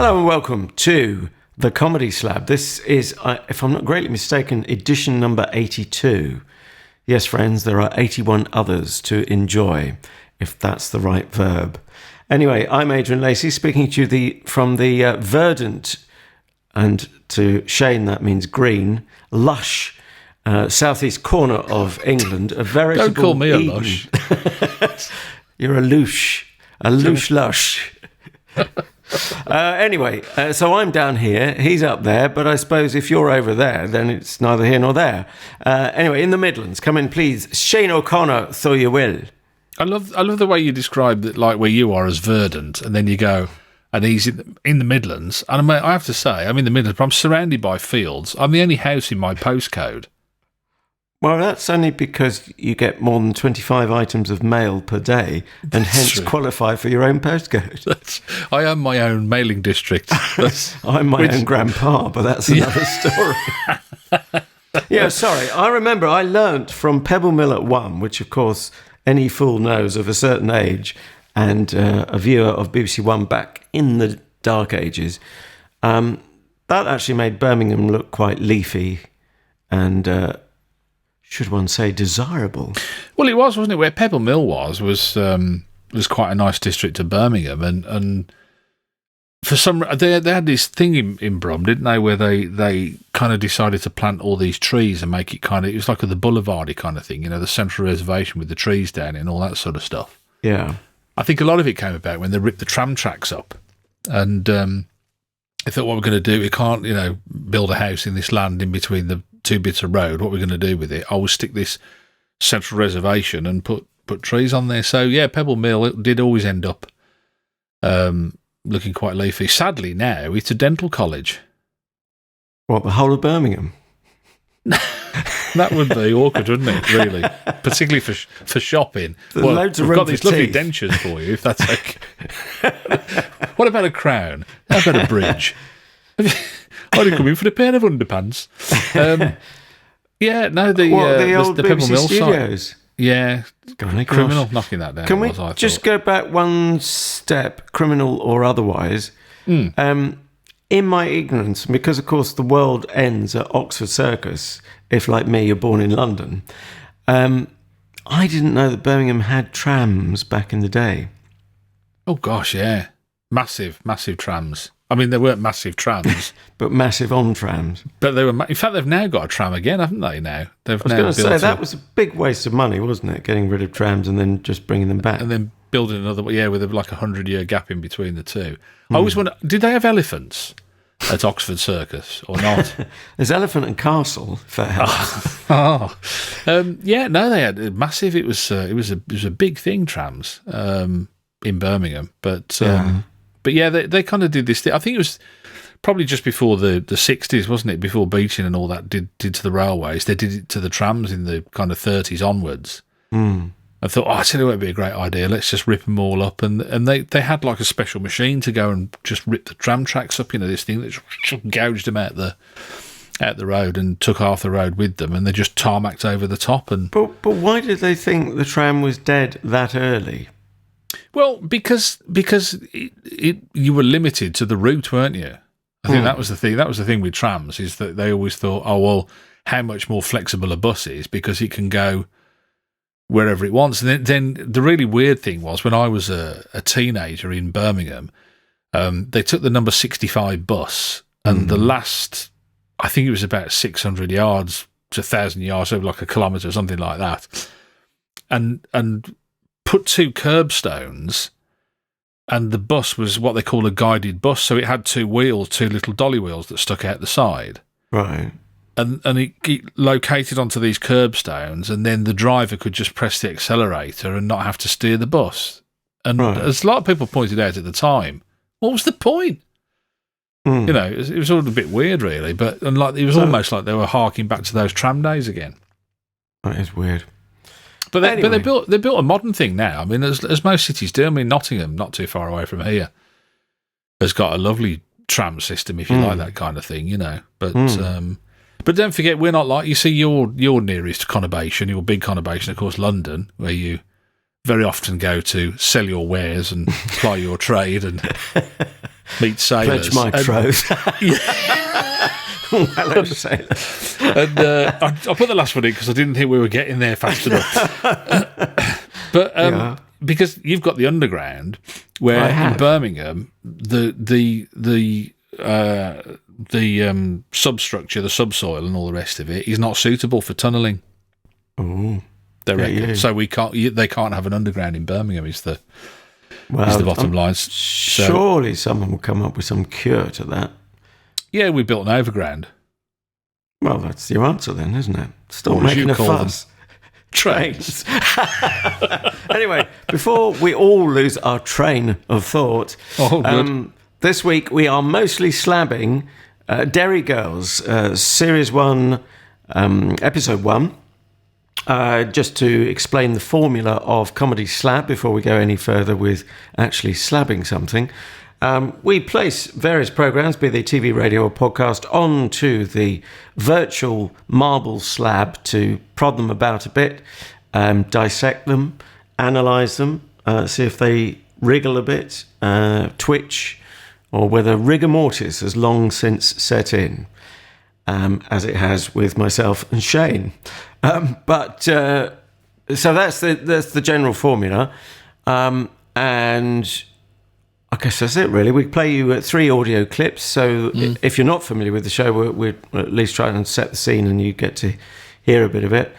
Hello and welcome to the Comedy Slab. This is, if I'm not greatly mistaken, edition number 82. Yes, friends, there are 81 others to enjoy, if that's the right verb. Anyway, I'm Adrian Lacey, speaking to you from the verdant, and to Shane that means green, lush, southeast corner of England. A veritable Don't call me Eden. a lush. You're a louche lush. Anyway, so I'm down here, he's up there, but I suppose if you're over there, then it's neither here nor there. Anyway, in the Midlands, come in, please. Shane O'Connor, so you will. I love the way you describe it, like where you are as verdant, and then you go, and he's in the Midlands. And I have to say, I'm in the Midlands, but I'm surrounded by fields. I'm the only house in my postcode. Well, that's only because you get more than 25 items of mail per day, and That's hence true. qualify for your own postcode. I own my own mailing district. I'm my own grandpa, but that's another story. Yeah, sorry. I remember I learnt from Pebble Mill at 1, which, of course, any fool knows of a certain age, and a viewer of BBC One back in the dark ages. That actually made Birmingham look quite leafy and... should one say desirable? Well, it was, wasn't it? Where Pebble Mill was quite a nice district of Birmingham, and for some they had this thing in Brum, didn't they, where they kind of decided to plant all these trees and make it it was like the boulevardy kind of thing, the central reservation with the trees down it and all that sort of stuff. Yeah, I think a lot of it came about when they ripped the tram tracks up, and they thought, what we're going to do, we can't build a house in this land in between the two bits of road. What we're going to do with it? I will stick this central reservation and put trees on there. So yeah, Pebble Mill, it did always end up looking quite leafy. Sadly, now it's a dental college. What, the whole of Birmingham? That would be awkward, wouldn't it? Really, particularly for shopping. Well, loads of we've room got these for lovely teeth. dentures for you, if that's okay. What about a crown? How about a bridge? I didn't come in for a pair of underpants. Yeah, no, the old the BBC Pebble Mill Studios. site. Yeah, Golly gosh. criminal knocking that down. Can we just go back one step, criminal or otherwise? In my ignorance, because of course the world ends at Oxford Circus, if like me you're born in London, I didn't know that Birmingham had trams back in the day. Oh gosh, yeah, massive trams. I mean, they weren't massive trams, but massive on trams. But they were. In fact, they've now got a tram again, haven't they? Now they've. I was going to say that was a big waste of money, wasn't it? Getting rid of trams and then just bringing them back, and then building another. Yeah, with like 100-year gap in between the two. I always wonder: did they have elephants at Oxford Circus or not? There's Elephant and Castle, if that helps. Yeah, no, they had massive. It was a big thing, trams in Birmingham, but. But yeah, they kind of did this thing. I think it was probably just before the 60s, wasn't it? Before Beeching and all that did to the railways. They did it to the trams in the kind of 30s onwards. I thought, I tell you what, it'd be a great idea. Let's just rip them all up. And they had like a special machine to go and just rip the tram tracks up, this thing that just gouged them out the road and took half the road with them. And they just tarmacked over the top. But why did they think the tram was dead that early? Well, because you were limited to the route, weren't you? I think that was the thing. That was the thing with trams, is that they always thought, oh well, how much more flexible a bus is because it can go wherever it wants. And then the really weird thing was when I was a teenager in Birmingham, they took the number 65 bus, and the last, I think it was about 600 yards to 1,000 yards, over like a kilometre or something like that, and put two curbstones, and the bus was what they call a guided bus, so it had two little dolly wheels that stuck out the side. Right. And it located onto these curbstones, and then the driver could just press the accelerator and not have to steer the bus. And as a lot of people pointed out at the time, what was the point? It was all a bit weird, really, but it was almost like they were harking back to those tram days again. That is weird. But they built a modern thing now. I mean, as most cities do. I mean, Nottingham, not too far away from here, has got a lovely tram system, if you like that kind of thing, But don't forget, we're not like, you see, your nearest conurbation, your big conurbation, of course, London, where you very often go to sell your wares and ply your trade and meet sailors. Pledge my troth. Hello, sailor. And I put the last one in because I didn't think we were getting there fast enough. But because you've got the underground, where in Birmingham the substructure, the subsoil, and all the rest of it is not suitable for tunnelling. Oh, they reckon. So we can't. They can't have an underground in Birmingham. Is the bottom line? Surely someone will come up with some cure to that. Yeah, we built an overground. Well, that's your answer then, isn't it? Stop making a fuss. Trains. Anyway, before we all lose our train of thought, this week we are mostly slabbing Derry Girls, Series 1, Episode 1. Just to explain the formula of comedy slab before we go any further with actually slabbing something. We place various programs, be they TV, radio or podcast, onto the virtual marble slab to prod them about a bit, dissect them, analyse them, see if they wriggle a bit, twitch, or whether rigor mortis has long since set in, as it has with myself and Shane. So that's the general formula, and I guess that's it, really. We play you 3 audio clips, so if you're not familiar with the show, we're at least trying to set the scene and you get to hear a bit of it.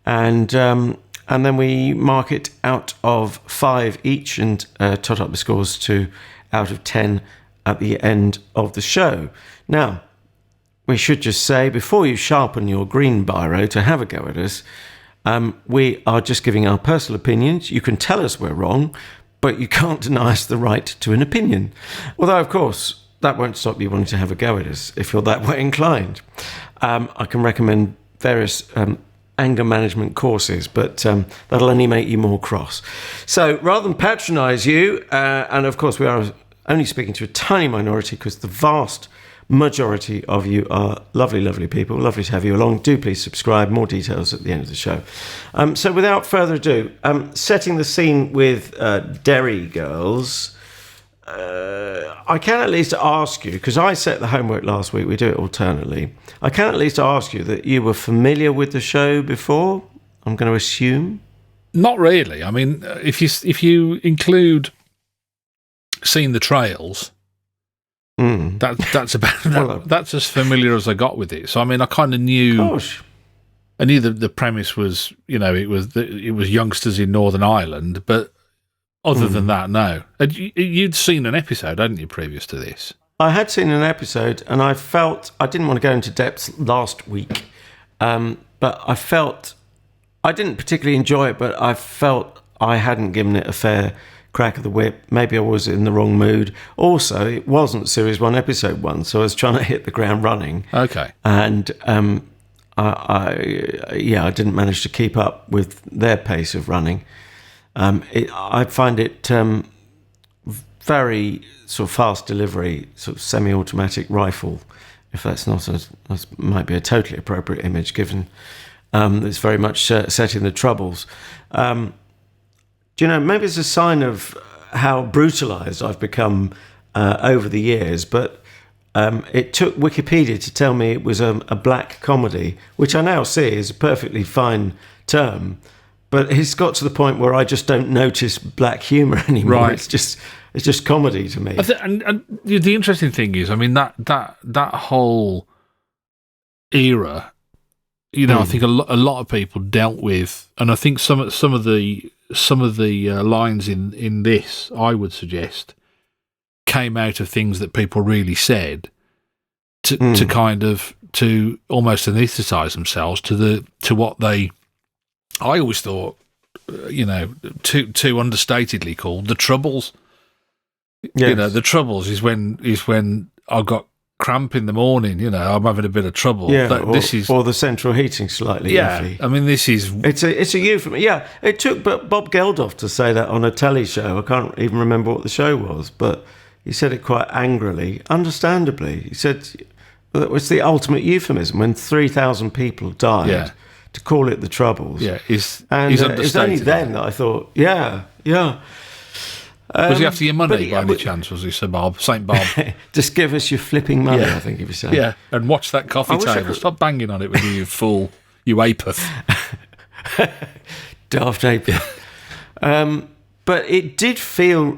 And then we mark it out of 5 each and tot up the scores to out of 10 at the end of the show. Now, we should just say, before you sharpen your green biro to have a go at us, we are just giving our personal opinions. You can tell us we're wrong, but you can't deny us the right to an opinion. Although, of course, that won't stop you wanting to have a go at us if you're that way inclined. I can recommend various anger management courses, but that'll only make you more cross. So rather than patronise you, and of course we are only speaking to a tiny minority because the vast majority of you are lovely, lovely people. Lovely to have you along. Do please subscribe. More details at the end of the show. So without further ado, setting the scene with Derry Girls, I can at least ask you, because I set the homework last week, we do it alternately. I can at least ask you that you were familiar with the show before, I'm going to assume? Not really. I mean, if you include seeing the trails, that's about that's as familiar as I got with it. So I mean, I kind of knew. Gosh. I knew the premise was, it was youngsters in Northern Ireland, but other than that, no. You'd seen an episode, hadn't you, previous to this? I had seen an episode, and I felt I didn't want to go into depth last week, but I felt I didn't particularly enjoy it, but I felt I hadn't given it a fair crack of the whip. Maybe I was in the wrong mood. Also, it wasn't Series 1, Episode 1, so I was trying to hit the ground running. Okay. And I didn't manage to keep up with their pace of running. I find it very sort of fast delivery, sort of semi-automatic rifle, if that's not that might be a totally appropriate image, given it's very much set in the Troubles. Do you know, maybe it's a sign of how brutalised I've become over the years, but it took Wikipedia to tell me it was a black comedy, which I now see is a perfectly fine term, but it's got to the point where I just don't notice black humour anymore. Right. It's just comedy to me. And the interesting thing is, I mean, that whole era, I think a lot of people dealt with, and I think some of the lines in this, I would suggest, came out of things that people really said to kind of to almost anaesthetise themselves to what they, I always thought, too understatedly called the Troubles. Yes. The Troubles is when I got cramp in the morning, I'm having a bit of trouble. Yeah, or the central heating slightly iffy. I mean, this is... It's a euphemism. Yeah, it took Bob Geldof to say that on a telly show. I can't even remember what the show was, but he said it quite angrily, understandably. He said it was the ultimate euphemism. When 3,000 people died to call it the Troubles. Yeah, he's and understated. it was only then that I thought, yeah. Was he after your money by any chance? Was he Sir Bob, Saint Bob? Just give us your flipping money, I think he was saying. Yeah, and watch that coffee table. Stop banging on it with you fool, you apeth. Daft apeth. But it did feel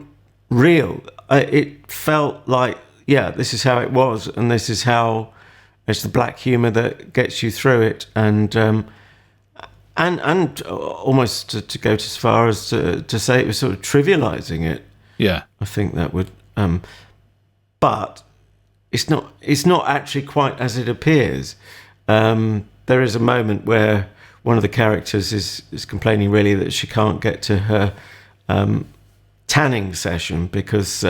real. It felt like, this is how it was, and this is how it's the black humour that gets you through it, and almost to go as far as to say it was sort of trivialising it. Yeah, I think that would, but it's not actually quite as it appears. There is a moment where one of the characters is complaining really that she can't get to her tanning session because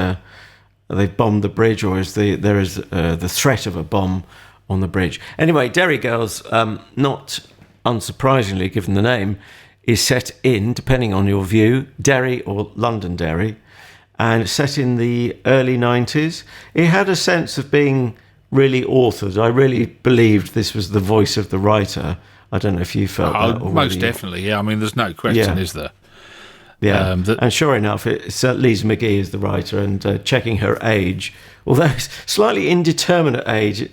they've bombed the bridge, or there is the threat of a bomb on the bridge. Anyway, Derry Girls, not unsurprisingly given the name, is set in, depending on your view, Derry or Londonderry, and it's set in the early 90s. It had a sense of being really authored. I really believed this was the voice of the writer. I don't know if you felt that already. Most definitely, yeah. I mean, there's no question, is there? Yeah, and sure enough, it's Lise McGee is the writer, and checking her age, although it's slightly indeterminate age,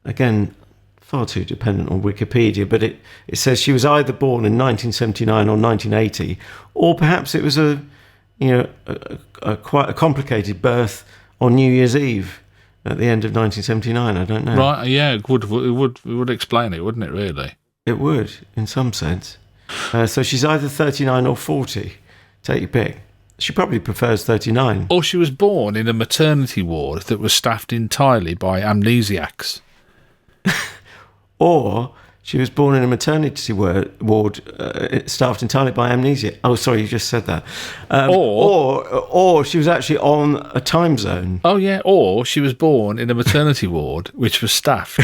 again, far too dependent on Wikipedia, but it says she was either born in 1979 or 1980, or perhaps it was a quite a complicated birth on New Year's Eve at the end of 1979. I don't know. Right? Yeah, it would explain it, wouldn't it? Really, it would in some sense. So she's either 39 or 40. Take your pick. She probably prefers 39. Or she was born in a maternity ward that was staffed entirely by amnesiacs. Or she was born in a maternity ward staffed entirely by amnesia. Oh, sorry, you just said that. Or she was actually on a time zone. Oh, yeah. Or she was born in a maternity ward which was staffed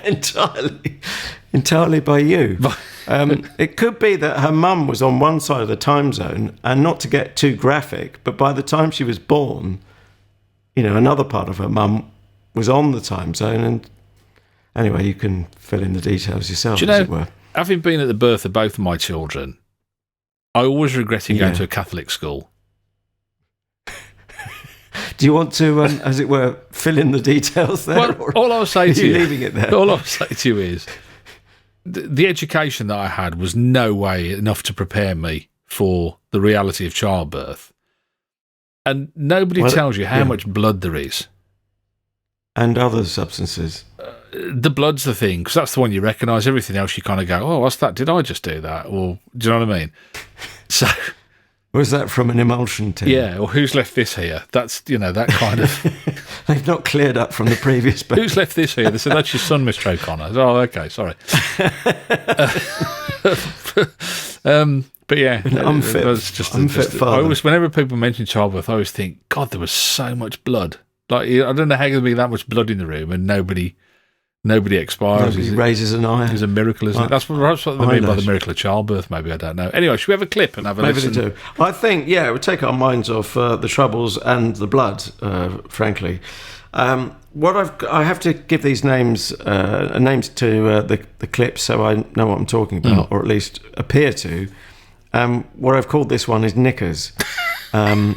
entirely by you. It could be that her mum was on one side of the time zone, and not to get too graphic, but by the time she was born, another part of her mum was on the time zone. And anyway, you can fill in the details yourself, as it were. Having been at the birth of both of my children, I always regretted going to a Catholic school. Do you want to, as it were, fill in the details there? Well, all I'll say to you, leaving it there? All I'll say to you is, the education that I had was no way enough to prepare me for the reality of childbirth. And nobody tells you how much blood there is. And other substances. The blood's the thing, because that's the one you recognise. Everything else you kind of go, oh, what's that? Did I just do that? Or, do you know what I mean? So... Was that from an emulsion tin? Yeah, or who's left this here? That's, that kind of... They've not cleared up from the previous baby. Who's left this here? They said, that's your son, Mr. O'Connor. Oh, okay, sorry. But yeah, unfit father. Whenever people mention childbirth, I always think, God, there was so much blood. Like, I don't know how there can be that much blood in the room and nobody expires. Nobody raises an eye. It's a miracle, isn't it? That's what they mean by the miracle of childbirth, maybe. I don't know. Anyway, should we have a clip and have a listen? Maybe they do. I think, it would take our minds off the troubles and the blood, frankly. I have to give these names to the clips so I know what I'm talking about, or at least appear to. What I've called this one is Knickers. And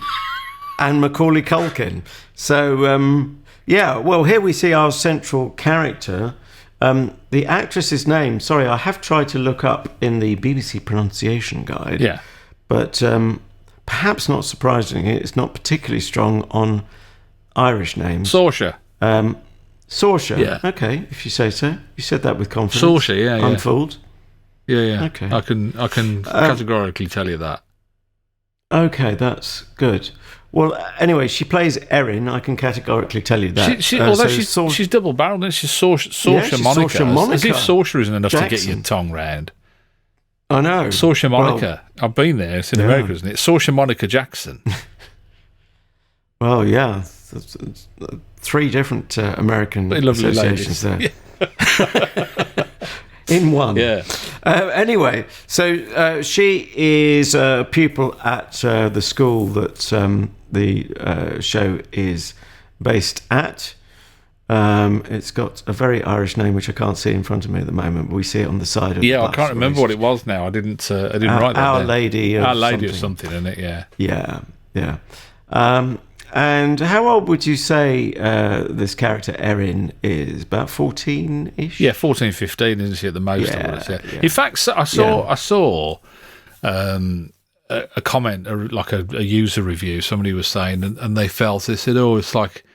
Macaulay Culkin. So... here we see our central character. The actress's name, sorry, I have tried to look up in the BBC pronunciation guide. Yeah. But perhaps not surprisingly, it's not particularly strong on Irish names. Saoirse. Saoirse. Yeah. Okay, if you say so. You said that with confidence. Saoirse, yeah. I'm fooled. Yeah. Okay. I can categorically tell you that. Okay, that's good. Well, anyway, she plays Erin. I can categorically tell you that. She's double-barreled, isn't she? Saoirse Monica. As if Saoirse isn't enough to get your tongue round. I know. Saoirse Monica. I've been there. It's in America, isn't it? Saoirse Monica Jackson. Well, yeah. 3 different American associations there. Yeah. In one. Yeah. Anyway, so she is a pupil at the school that the show is based at. It's got a very Irish name, which I can't see in front of me at the moment, but we see it on the side of the bus. I can't remember what it was now. I didn't write that Our down. Lady Our Lady or something, isn't it? Yeah. Yeah. And how old would you say this character Erin is? About 14-ish? Yeah, 14, 15, isn't she, at the most? Yeah. In fact, I saw a comment, like a user review. Somebody was saying, and they said, "Oh, it's like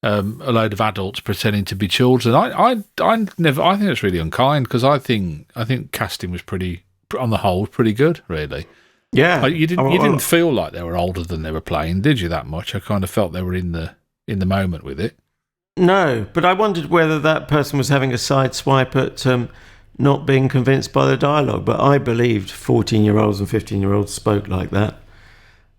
a load of adults pretending to be children." I think it's really unkind, because I think casting was pretty, on the whole, pretty good, really. Yeah, you didn't feel like they were older than they were playing, did you? That much? I kind of felt they were in the moment with it. No, but I wondered whether that person was having a side swipe at not being convinced by the dialogue. But I believed 14-year-olds and 15-year-olds spoke like that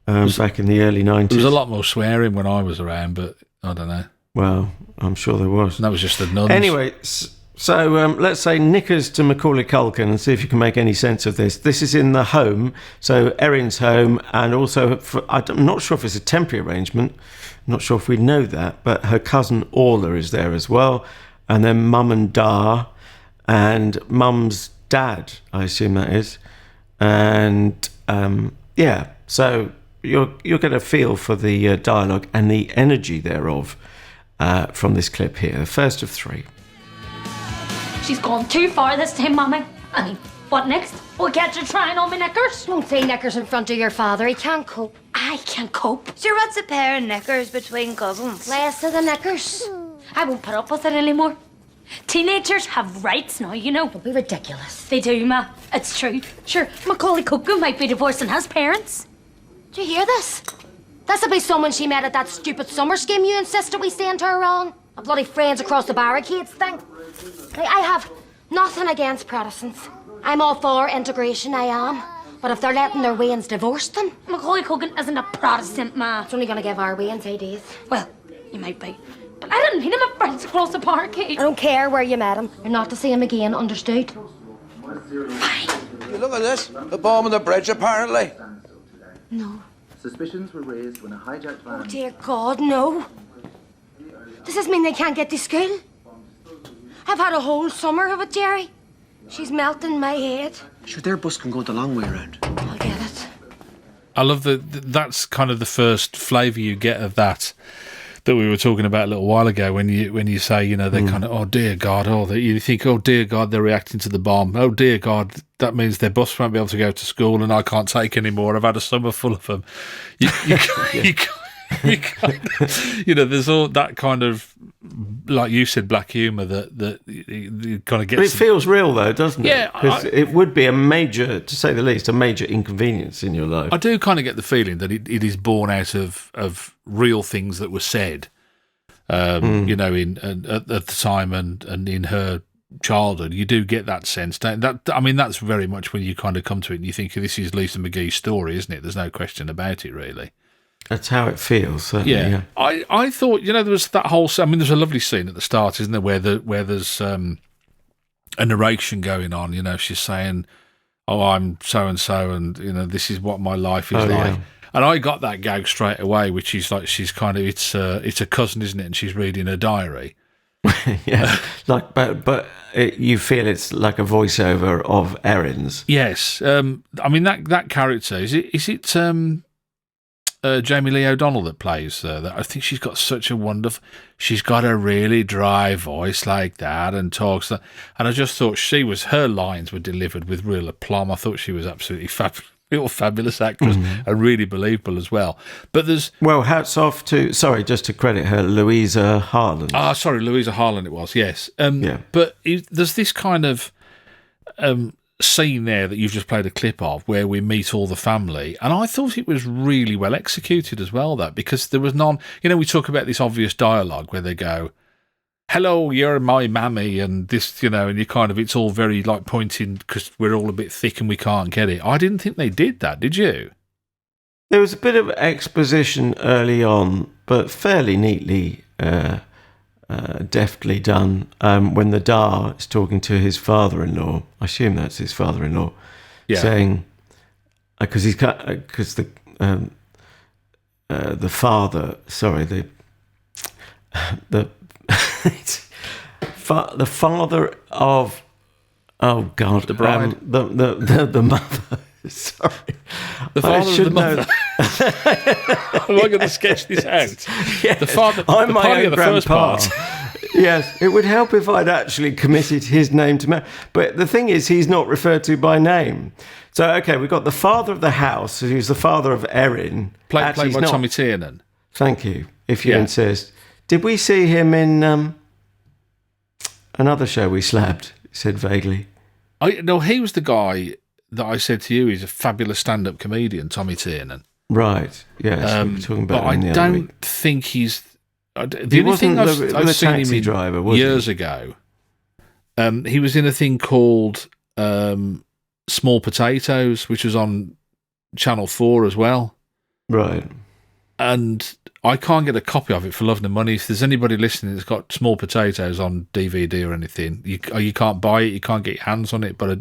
back in the early 90s. There was a lot more swearing when I was around, but I don't know. Well, I'm sure there was. And that was just the nuns. Anyway, so let's say knickers to Macaulay Culkin and see if you can make any sense of this. This is in the home, so Erin's home, and also, I'm not sure if it's a temporary arrangement. I'm not sure if we know that, but her cousin Orla is there as well, and then Mum and Da, and Mum's dad, I assume that is, and so you'll get a feel for the dialogue and the energy thereof from this clip here, the first of three. She's gone too far this time, Mummy. I mean, what next? We'll get you trying on my knickers. Don't say knickers in front of your father. He can't cope. I can cope. Sure, what's a pair of knickers between cousins? Less of the knickers. I won't put up with it anymore. Teenagers have rights now, you know. Don't be ridiculous. They do, Ma. It's true. Sure, Macaulay Culkin might be divorcing his parents. Do you hear this? This'll be someone she met at that stupid summer scheme you insisted we send her on. A bloody friends across the barricades thing. I have nothing against Protestants. I'm all for integration, I am. But if they're letting their Waynes divorce them... Macaulay Culkin isn't a Protestant, Ma. It's only going to give our Waynes ideas. Well, you might be. But I didn't meet him at friends across the barricade. I don't care where you met him. You're not to see him again, understood? Fine. You look at this. The bomb on the bridge, apparently. No. Suspicions were raised when a hijacked van... Oh, dear God, no. Does this mean they can't get to school? I've had a whole summer of it, Jerry. She's melting my head. Sure, their bus can go the long way around. I'll get it. I love that's kind of the first flavour you get of that we were talking about a little while ago, when you say, you know, they kind of, oh dear God, you think, oh dear God, they're reacting to the bomb. Oh dear God, that means their bus won't be able to go to school and I can't take any more. I've had a summer full of them. You there's all that kind of, like you said, black humour that kind of gets... But it feels real, though, doesn't it? Yeah. Because it would be a major, to say the least, a major inconvenience in your life. I do kind of get the feeling that it is born out of real things that were said, you know, at the time and in her childhood. You do get that sense. That's very much when you kind of come to it and you think, this is Lisa McGee's story, isn't it? There's no question about it, really. That's how it feels, certainly. Yeah. I thought, you know, there was that whole... there's a lovely scene at the start, isn't there, where there's a narration going on. You know, she's saying, oh, I'm so-and-so, and, you know, this is what my life is like. Yeah. And I got that gag straight away, which is like, she's kind of... It's a cousin, isn't it? And she's reading her diary. Yeah. But you feel it's like a voiceover of Erin's. Yes. That character, is it Jamie Lee O'Donnell that plays that? I think she's got such a wonderful... She's got a really dry voice like that and talks... And I just thought her lines were delivered with real aplomb. I thought she was absolutely fabulous actress and really believable as well. But there's... Well, hats off to... Sorry, just to credit her, Louisa Harland. Louisa Harland it was, yes. Yeah. But there's this kind of... scene there that you've just played a clip of where we meet all the family, and I thought it was really well executed as well, that, because there was none, you know, we talk about this obvious dialogue where they go, hello, you're my mammy, and this, you know, and you kind of, it's all very like pointing because we're all a bit thick and we can't get it. I didn't think they did that, did you? There was a bit of exposition early on, but fairly neatly deftly done, when the Da is talking to his father-in-law. I assume that's his father-in-law, saying, because the father, sorry, the the father of, oh God, The bride. the mother. Sorry, The father of the mother. Am I going to sketch this out? Yeah, The father. I'm the my party own of the first grandpa. part. Yes, it would help if I'd actually committed his name to Mary. But the thing is, he's not referred to by name. So, okay, we've got the father of the house, who's the father of Erin. Played Actually, by he's not. Tommy Tiernan. Thank you, if you Yeah. insist. Did we see him in another show we slabbed? He said vaguely. No, he was the guy that I said to you. He's a fabulous stand-up comedian, Tommy Tiernan. Right, yes, we were talking about But him the I other don't week. think he's. The He only thing wasn't I've the seen him taxi in driver, was he? years ago. He was in a thing called Small Potatoes, which was on Channel 4 as well. Right. And I can't get a copy of it for love nor money. If there's anybody listening that's got Small Potatoes on DVD or anything, you can't buy it, you can't get your hands on it. But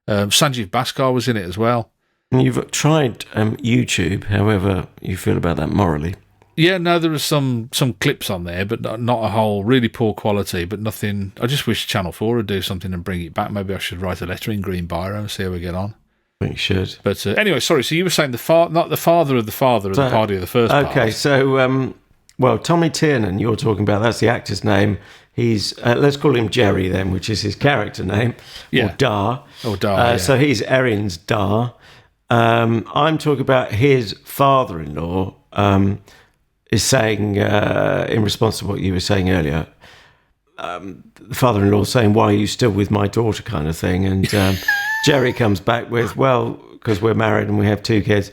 Sanjeev Bhaskar was in it as well. And you've tried YouTube, however you feel about that morally. Yeah, no, there was some clips on there, but not a whole. Really poor quality, but nothing. I just wish Channel 4 would do something and bring it back. Maybe I should write a letter in green biro and see how we get on. I think you should. But anyway, sorry. So you were saying not the father of the father of the party of the first part. Okay, so, well, Tommy Tiernan, you're talking about, that's the actor's name. He's, let's call him Jerry then, which is his character name. Yeah. Or Dar. Or Dar, yeah. So he's Erin's Dar. I'm talking about his father-in-law, is saying, in response to what you were saying earlier, the father-in-law saying, why are you still with my daughter, kind of thing. And Jerry comes back with, well, because we're married and we have 2 kids.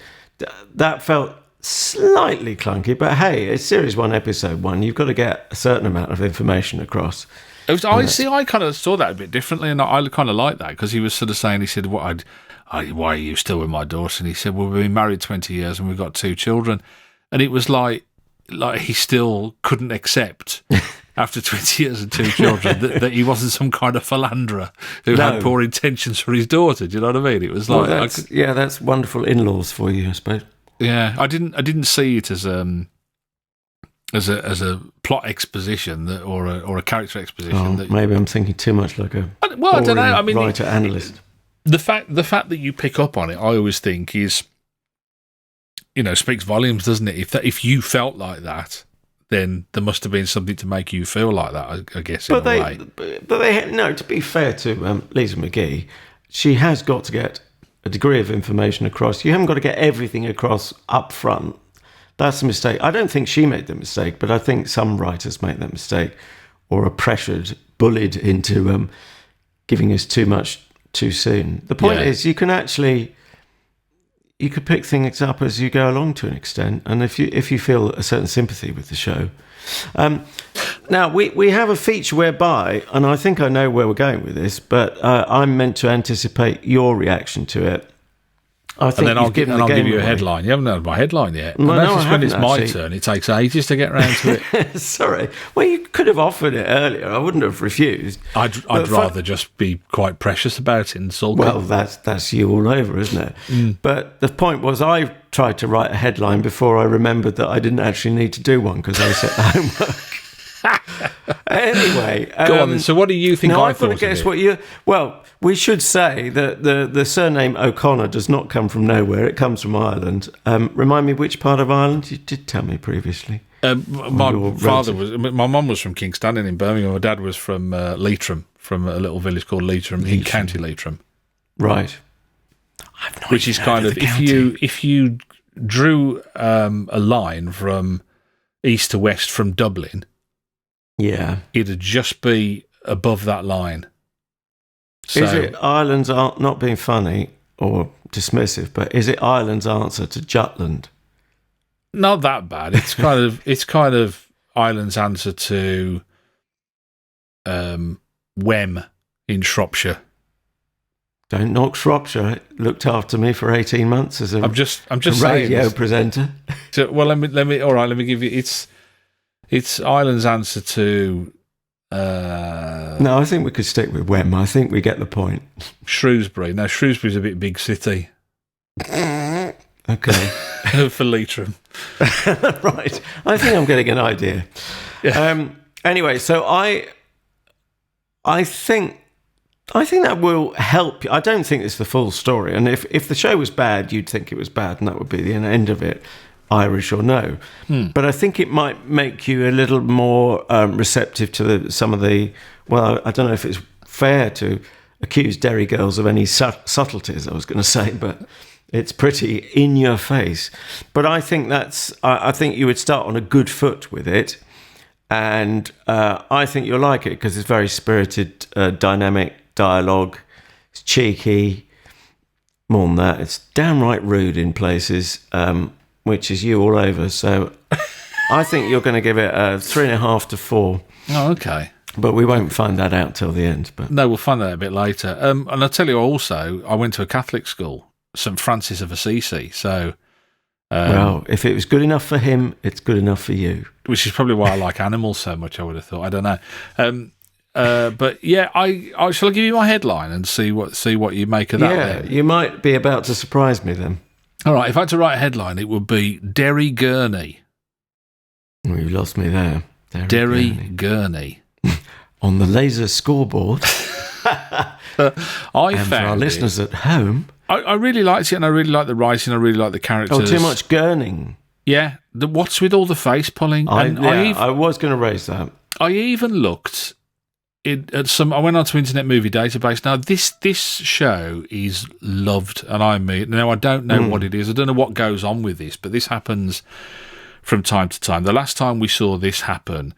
That felt slightly clunky, but hey, it's Series 1, Episode 1. You've got to get a certain amount of information across. I kind of saw that a bit differently, and I kind of like that, because he was sort of saying, he said, why are you still with my daughter? And he said, well, we've been married 20 years and we've got 2 children. And it was like he still couldn't accept after 20 years and 2 children that he wasn't some kind of philanderer who had poor intentions for his daughter. Do you know what I mean? It was like, well, that's wonderful in-laws for you, I suppose. Yeah, I didn't see it as a plot exposition or a character exposition. Maybe I'm thinking too much like a I don't know. I mean, writer analyst. The fact that you pick up on it, I always think is, speaks volumes, doesn't it? If you felt like that, then there must have been something to make you feel like that, I guess. To be fair to Lisa McGee, she has got to get a degree of information across. You haven't got to get everything across up front. That's a mistake. I don't think she made the mistake, but I think some writers make that mistake, or are pressured, bullied into giving us too much too soon. The point is, you could pick things up as you go along to an extent, and if you feel a certain sympathy with the show. Now, we have a feature whereby, and I think I know where we're going with this, but I'm meant to anticipate your reaction to it. I think and then I'll give you a headline. You haven't heard my headline yet. No, I when haven't, it's my actually. turn, it takes ages to get round to it. Sorry. Well, you could have offered it earlier. I wouldn't have refused. I'd rather just be quite precious about it and sulky. Well, that's you all over, isn't it? But the point was, I tried to write a headline before I remembered that I didn't actually need to do one because I set the homework. Anyway, go on then. So what do you think? I've got to guess what you. Well, we should say that the surname O'Connor does not come from nowhere. It comes from Ireland. Remind me which part of Ireland? You did tell me previously. My mum was from Kingstanning in Birmingham. My dad was from Leitrim, from a little village called Leitrim in County Leitrim. Right. Which is kind of if you drew a line from east to west from Dublin. Yeah. It'd just be above that line. So, is it Ireland's not being funny or dismissive, but is it Ireland's answer to Jutland? Not that bad. It's kind of Ireland's answer to Wem in Shropshire. Don't knock Shropshire. It looked after me for 18 months as I'm just radio saying, presenter. So, well, let me give you it's Ireland's answer to no, I think we could stick with Wem. I think we get the point. Shrewsbury. Now, Shrewsbury's a big city. Okay. For Leitrim. Right. I think I'm getting an idea. Yeah. Anyway, so I think that will help you. I don't think it's the full story. And if the show was bad, you'd think it was bad, and that would be the end of it, Irish or no. But I think it might make you a little more receptive to some of the... Well, I don't know if it's fair to accuse Derry Girls of any subtleties, I was going to say, but it's pretty in your face. But I think I think you would start on a good foot with it. And I think you'll like it because it's very spirited, dynamic dialogue. It's cheeky. More than that, it's downright rude in places, which is you all over. So I think you're going to give it a 3.5 to 4. Oh, okay. But we won't find that out till the end. But no, we'll find that a bit later. And I'll tell you also, I went to a Catholic school, St. Francis of Assisi. So, well, if it was good enough for him, it's good enough for you. Which is probably why I like animals so much, I would have thought. I don't know. But yeah, I shall give you my headline and see what you make of that. Yeah, then. You might be about to surprise me then. All right, if I had to write a headline, it would be Derry Gurney. Oh, you lost me there. Derry Gurney. On the laser scoreboard. And for our listeners at home. I really liked it, and I really liked the writing, I really liked the characters. Oh, too much gurning. Yeah, what's with all the face pulling? I was going to raise that. I even looked at some. I went onto Internet Movie Database. Now this show is loved, and I mean, now I don't know what it is. I don't know what goes on with this, but this happens from time to time. The last time we saw this happen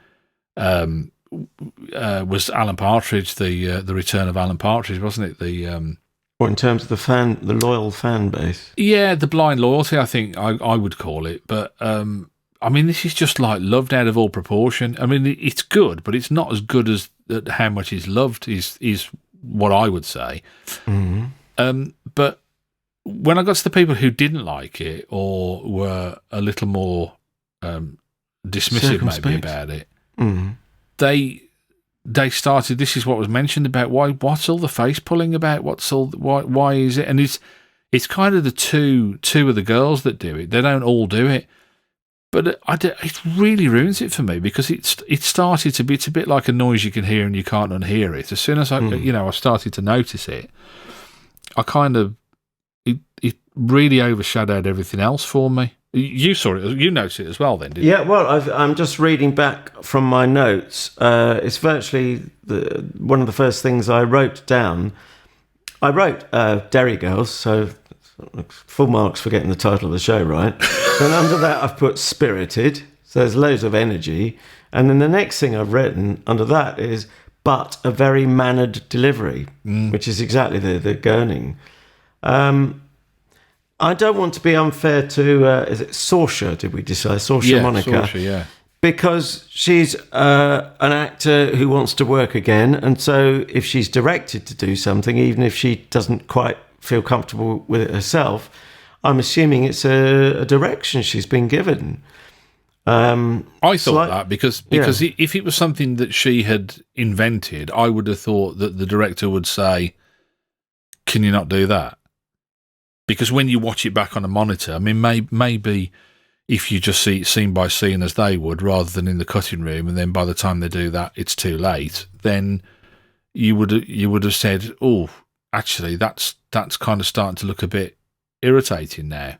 was Alan Partridge, the return of Alan Partridge, wasn't it? Or in terms of the loyal fan base. Yeah, the blind loyalty, I think I would call it. But, I mean, this is just like loved out of all proportion. I mean, it's good, but it's not as good as how much it's loved is what I would say. Mm-hmm. But when I got to the people who didn't like it or were a little more dismissive maybe about it, they started. This is what was mentioned about what's all the face pulling about? Why is it? And it's kind of the two of the girls that do it. They don't all do it, but it really ruins it for me because it started to be. It's a bit like a noise you can hear and you can't unhear it. As soon as I started to notice it, I kind of it really overshadowed everything else for me. You saw it. You noticed it as well, then, didn't you? Yeah. Well, I'm just reading back from my notes. It's virtually one of the first things I wrote down. I wrote Derry Girls, so full marks for getting the title of the show right. Then under that, I've put spirited. So there's loads of energy. And then the next thing I've written under that is but a very mannered delivery, which is exactly the gurning. I don't want to be unfair to, is it Saoirse, did we decide? Saoirse Monica. Saoirse, yeah. Because she's an actor who wants to work again, and so if she's directed to do something, even if she doesn't quite feel comfortable with it herself, I'm assuming it's a direction she's been given. I thought that because if it was something that she had invented, I would have thought that the director would say, "Can you not do that?" Because when you watch it back on a monitor, I mean, maybe if you just see it scene by scene as they would, rather than in the cutting room, and then by the time they do that, it's too late. Then you would have said, "Oh, actually, that's kind of starting to look a bit irritating now."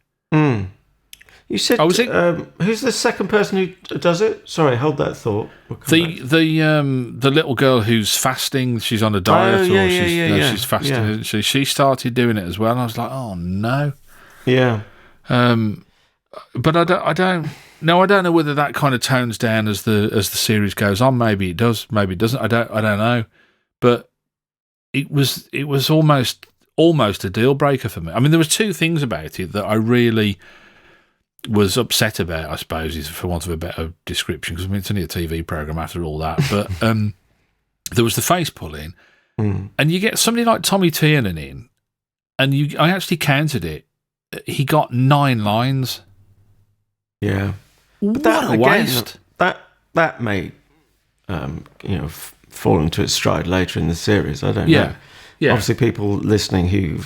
You said, who's the second person who does it? Sorry, hold that thought. The little girl who's fasting, she's on a diet, she's fasting, isn't she? She started doing it as well, and I was like, oh no. Yeah. But I don't know whether that kind of tones down as the series goes on. Maybe it does, maybe it doesn't. I don't know. But it was almost a deal breaker for me. I mean, there was two things about it that I really was upset about, I suppose, is for want of a better description, because I mean, it's only a TV program after all that. But there was the face pulling, and you get somebody like Tommy Tiernan in, and I actually counted it. He got 9 lines. Yeah, but what a waste. That may, fall into its stride later in the series. I don't know. Yeah. Obviously, people listening who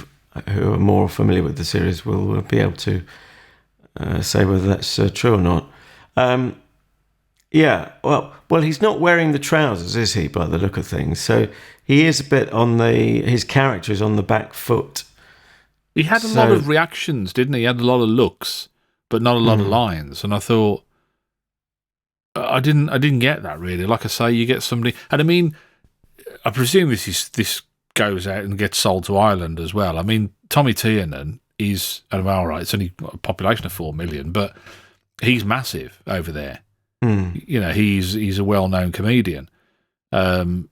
are more familiar with the series will be able to say whether that's true or not. Yeah, well, he's not wearing the trousers, is he? By the look of things, so he is a bit on his character is on the back foot. He had a lot of reactions, didn't he? He had a lot of looks, but not a lot of lines. And I thought, I didn't get that really. Like I say, you get somebody, and I mean, I presume this goes out and gets sold to Ireland as well. I mean, Tommy Tiernan is, and all right, it's only got a population of 4 million, but he's massive over there. You know, he's a well-known comedian, and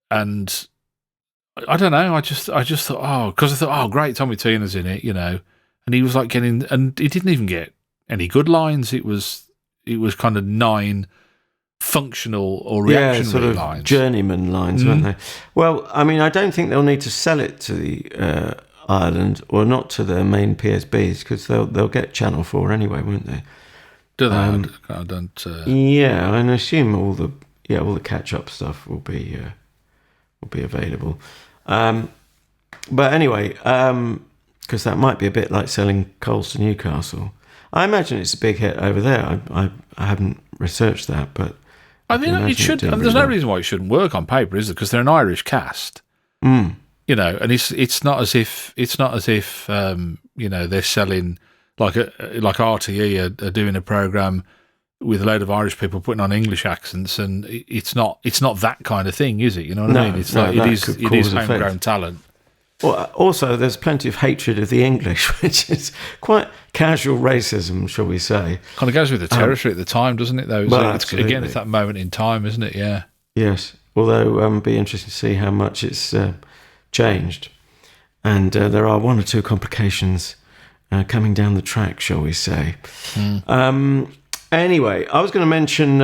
I don't know. I just thought, because I thought, great, Tommy Tierna's in it, you know, and he was like getting, and he didn't even get any good lines. It was kind of 9 functional or reactionary sort of lines, journeyman lines, weren't they? Well, I mean, I don't think they'll need to sell it to the Ireland or not to their main PSBs because they'll get Channel 4 anyway, won't they? Do they? I don't. Yeah, and I assume all the catch-up stuff will be available. But anyway, because that might be a bit like selling coals to Newcastle. I imagine it's a big hit over there. I haven't researched that, but I think it should. And there's no reason why it shouldn't work on paper, is there? Because they're an Irish cast. You know, and it's not as if you know, they're selling like RTE are doing a program with a load of Irish people putting on English accents, and it's not that kind of thing, is it? You know what I mean? It's like it is homegrown talent. Well, also, there's plenty of hatred of the English, which is quite casual racism, shall we say? Kind of goes with the territory at the time, doesn't it? Though, absolutely. Again, it's that moment in time, isn't it? Yeah. Yes. Although, it'd be interesting to see how much it's changed, and there are 1 or 2 complications coming down the track, shall we say? Anyway, I was going to mention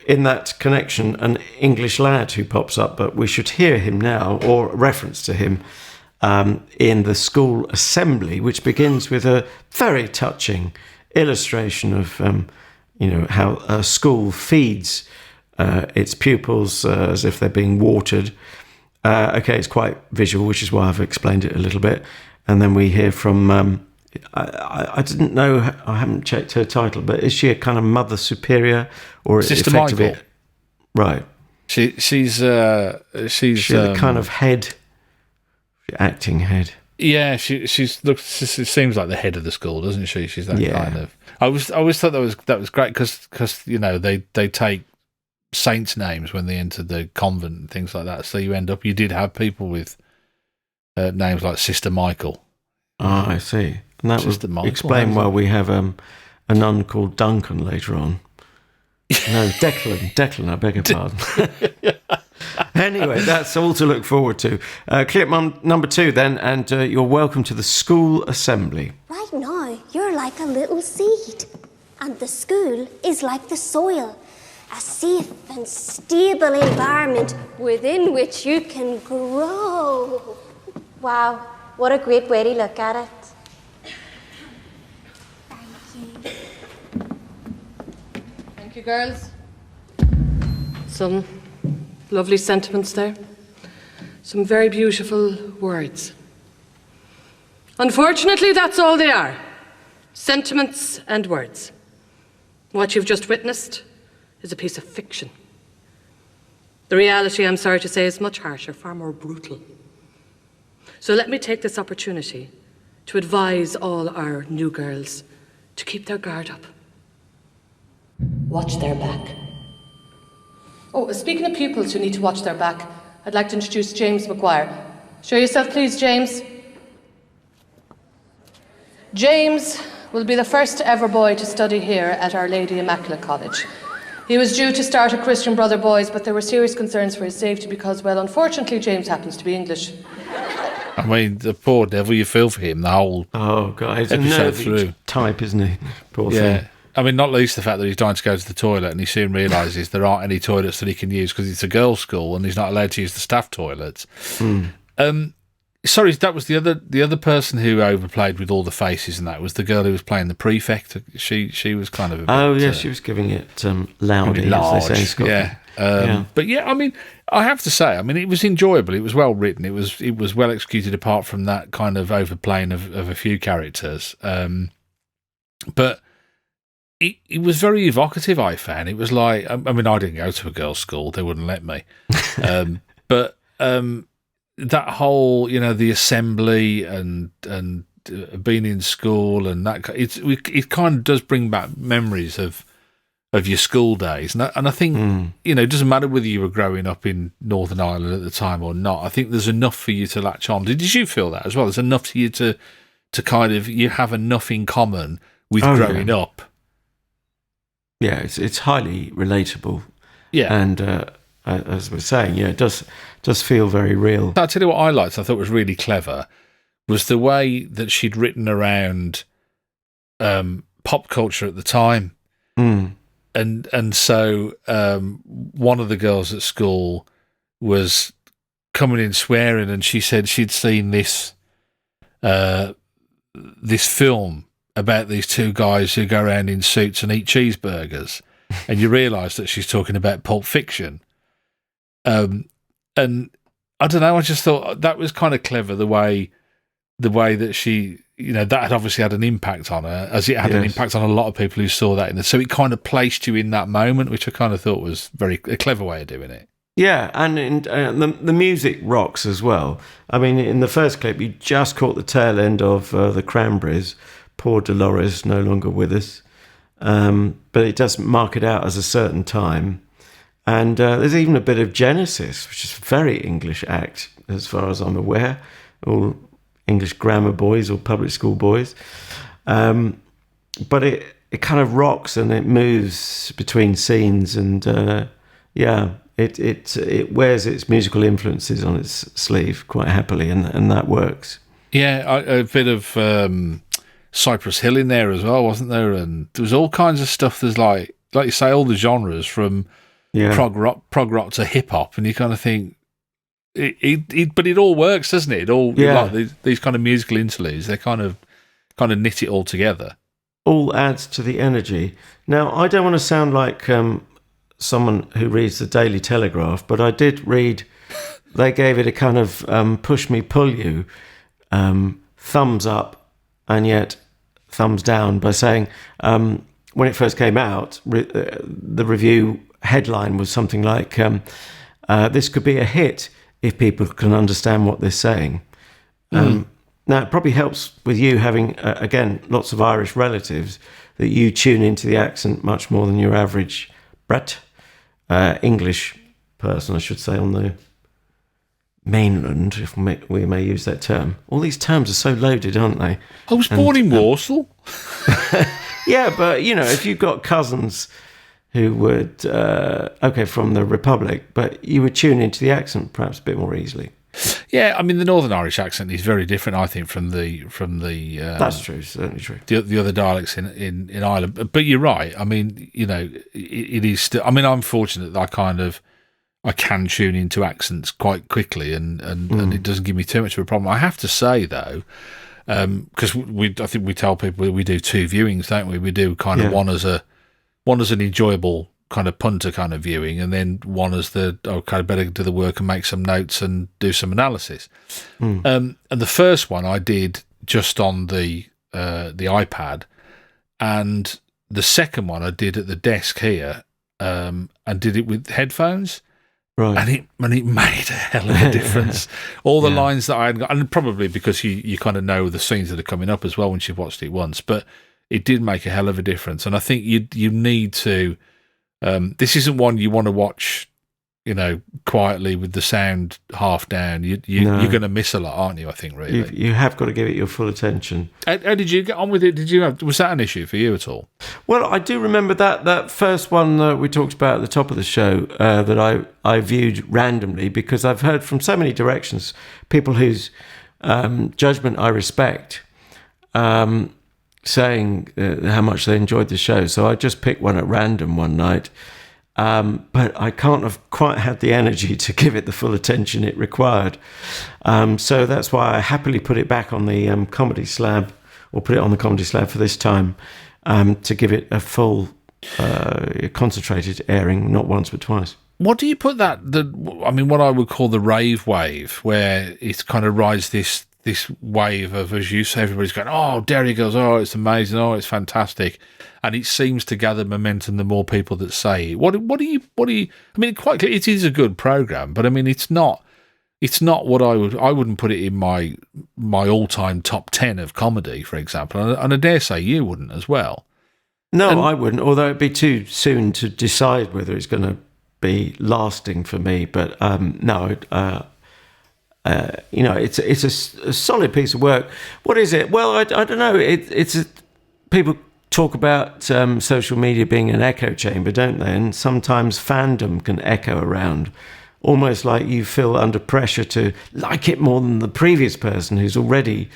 in that connection an English lad who pops up, but we should hear him now, or reference to him, in the school assembly, which begins with a very touching illustration of, how a school feeds its pupils as if they're being watered. It's quite visual, which is why I've explained it a little bit. And then we hear from... I didn't know, I haven't checked her title, but is she a kind of mother superior or Sister effectively Michael? Right. She's the kind of head, acting head. Yeah, she seems like the head of the school, doesn't she? She's that kind of. I always thought that was great because you know they take saints' names when they enter the convent and things like that. So you did have people with names like Sister Michael. Ah, I see. And that Sister would Michael, explain why we have a nun called Duncan later on. No, Declan, I beg your pardon. Anyway, that's all to look forward to. Clip number 2 then, and you're welcome to the school assembly. Right now, you're like a little seed, and the school is like the soil, a safe and stable environment within which you can grow. Wow, what a great way to look at it. Thank you, girls. Some lovely sentiments there. Some very beautiful words. Unfortunately, that's all they are. Sentiments and words. What you've just witnessed is a piece of fiction. The reality, I'm sorry to say, is much harsher, far more brutal. So let me take this opportunity to advise all our new girls to keep their guard up. Watch their back. Oh, speaking of pupils who need to watch their back, I'd like to introduce James McGuire. Show yourself, please, James. James will be the first ever boy to study here at Our Lady Immaculate College. He was due to start at Christian Brother Boys, but there were serious concerns for his safety because, well, unfortunately, James happens to be English. I mean, the poor devil, you feel for him the whole God, episode through. Type, isn't he? Poor thing. I mean, not least the fact that he's dying to go to the toilet and he soon realises there aren't any toilets that he can use because it's a girls' school and he's not allowed to use the staff toilets. Sorry, that was the other person who overplayed with all the faces, and that was the girl who was playing the prefect. She was kind of a bit, she was giving it loudy, as they say in Scotland. But yeah, I mean, I have to say, I mean, it was enjoyable. It was well written. It was well executed. Apart from that kind of overplaying of a few characters, but it was very evocative, I found. It was like, I mean, I didn't go to a girls' school. They wouldn't let me. But that whole, the assembly and being in school and that, it kind of does bring back memories of your school days. And I think, it doesn't matter whether you were growing up in Northern Ireland at the time or not. I think there's enough for you to latch on. Did you feel that as well? There's enough for you to kind of, you have enough in common with growing up. Yeah, it's highly relatable. Yeah. And as we're saying, it does feel very real. I'll tell you what I liked, I thought was really clever, was the way that she'd written around pop culture at the time. And so one of the girls at school was coming in swearing, and she said she'd seen this film about these two guys who go around in suits and eat cheeseburgers, and you realise that she's talking about Pulp Fiction. And I don't know, I just thought that was kind of clever, the way that she, that had obviously had an impact on her, as it had an impact on a lot of people who saw that. So it kind of placed you in that moment, which I kind of thought was a clever way of doing it. Yeah, and the music rocks as well. I mean, in the first clip, you just caught the tail end of the Cranberries, Poor Dolores, no longer with us. But it does mark it out as a certain time. And there's even a bit of Genesis, which is a very English act, as far as I'm aware. All English grammar boys or public school boys. But it kind of rocks and it moves between scenes, and it wears its musical influences on its sleeve quite happily, and that works. Yeah, a bit of Cypress Hill in there as well, wasn't there? And there was all kinds of stuff. There's like you say, all the genres from prog rock to hip hop, and you kind of think, but it all works, doesn't it? It all like these kind of musical interludes, they kind of knit it all together. All adds to the energy. Now, I don't want to sound like someone who reads the Daily Telegraph, but I did read they gave it a kind of push me, pull you, thumbs up, and yet thumbs down, by saying when it first came out, the review headline was something like, this could be a hit if people can understand what they're saying. Now, it probably helps with you having, again, lots of Irish relatives, that you tune into the accent much more than your average Brit English person, I should say, on the mainland, if we may use that term. All these terms are so loaded, aren't they? I was born in Warsaw. Yeah, but, if you've got cousins who would, from the Republic, but you would tune into the accent perhaps a bit more easily. Yeah, I mean, the Northern Irish accent is very different, I think, from the. That's true, certainly true. The other dialects in Ireland, but you're right. I mean, it is still. I mean, I'm fortunate that I can tune into accents quite quickly, and it doesn't give me too much of a problem. I have to say though, because I think we tell people we do two viewings, don't we? We do kind of one as an enjoyable kind of punter kind of viewing, and then one as kind of better do the work and make some notes and do some analysis. And the first one I did just on the iPad, and the second one I did at the desk here, and did it with headphones. Right. And it made a hell of a difference. All the lines that I had got, and probably because you kind of know the scenes that are coming up as well once you've watched it once, but it did make a hell of a difference. And I think you need to. This isn't one you want to watch, quietly with the sound half down. You're going to miss a lot, aren't you? I think really. You have got to give it your full attention. How did you get on with it? Was that an issue for you at all? Well, I do remember that first one that we talked about at the top of the show that I viewed randomly, because I've heard from so many directions people whose judgment I respect, saying how much they enjoyed the show. So I just picked one at random one night. But I can't have quite had the energy to give it the full attention it required. So that's why I happily put it back on the Comedy Slab, or put it on the Comedy Slab for this time, to give it a full, concentrated airing, not once but twice. What do you put what I would call the rave wave, where it kind of rides this this wave of, as you say, everybody's going, oh, Derry Girls, oh, it's amazing, oh, it's fantastic, and it seems to gather momentum the more people that say it. What do you? I mean, quite clear, it is a good program, but I mean, it's not what I wouldn't put it in my all-time top 10 of comedy, for example, and I dare say you wouldn't as well. No, I wouldn't, although it'd be too soon to decide whether it's going to be lasting for me. But no, it's a solid piece of work. What is it? Well, I don't know. People talk about social media being an echo chamber, don't they? And sometimes fandom can echo around, almost like you feel under pressure to like it more than the previous person who's already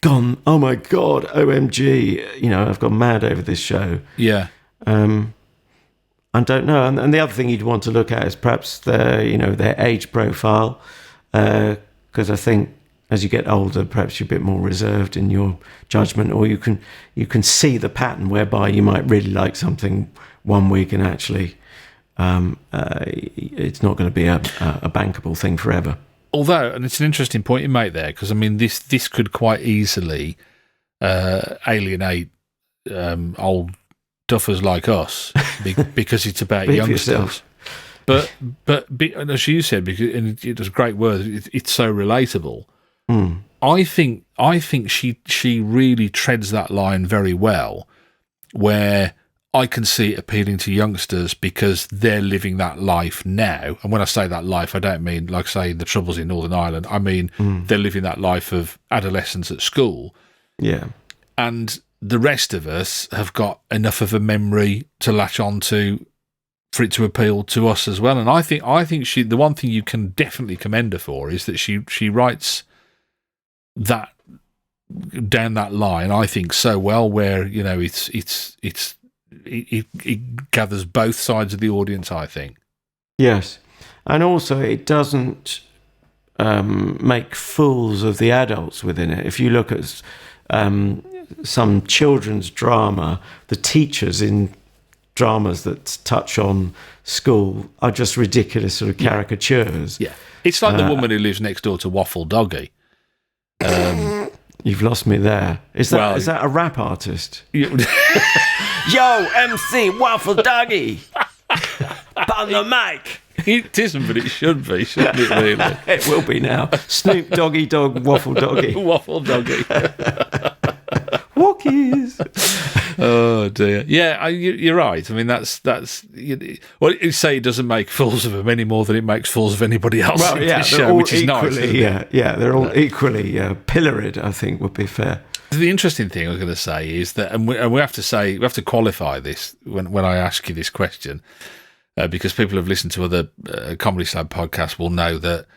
gone, oh my God, OMG, I've gone mad over this show. Yeah. I don't know. And the other thing you'd want to look at is perhaps their age profile, because I think as you get older, perhaps you're a bit more reserved in your judgment, or you can see the pattern whereby you might really like something one week and actually it's not going to be a bankable thing forever. Although, and it's an interesting point you make there, because I mean, this could quite easily alienate old duffers like us because it's about youngsters. But as you said, because and it was a great word, it's so relatable. Mm. I think she really treads that line very well, where I can see it appealing to youngsters because they're living that life now. And when I say that life, I don't mean, like, say, the Troubles in Northern Ireland. I mean, they're living that life of adolescence at school. Yeah. And the rest of us have got enough of a memory to latch on to for it to appeal to us as well. And I think she, the one thing you can definitely commend her for is that she writes that down that line, I think, so well, where, it gathers both sides of the audience, I think. Yes. And also it doesn't make fools of the adults within it. If you look at some children's drama, the teachers in dramas that touch on school are just ridiculous sort of caricatures. Yeah. It's like the woman who lives next door to Waffle Doggy. You've lost me there. Is that a rap artist? Yo, MC Waffle Doggy on the mic. It isn't, but it should be, shouldn't it, really? It will be now. Snoop Doggy Dog Waffle Doggy. Waffle Doggy. Walkies. Oh dear. Yeah, you're right. I mean, that's you say it doesn't make fools of them any more than it makes fools of anybody else in this show, which is nice. Yeah, they're all equally pilloried, I think would be fair. The interesting thing I was going to say is that, and we have to qualify this when I ask you this question, because people who've listened to other Comedy Slab podcasts will know that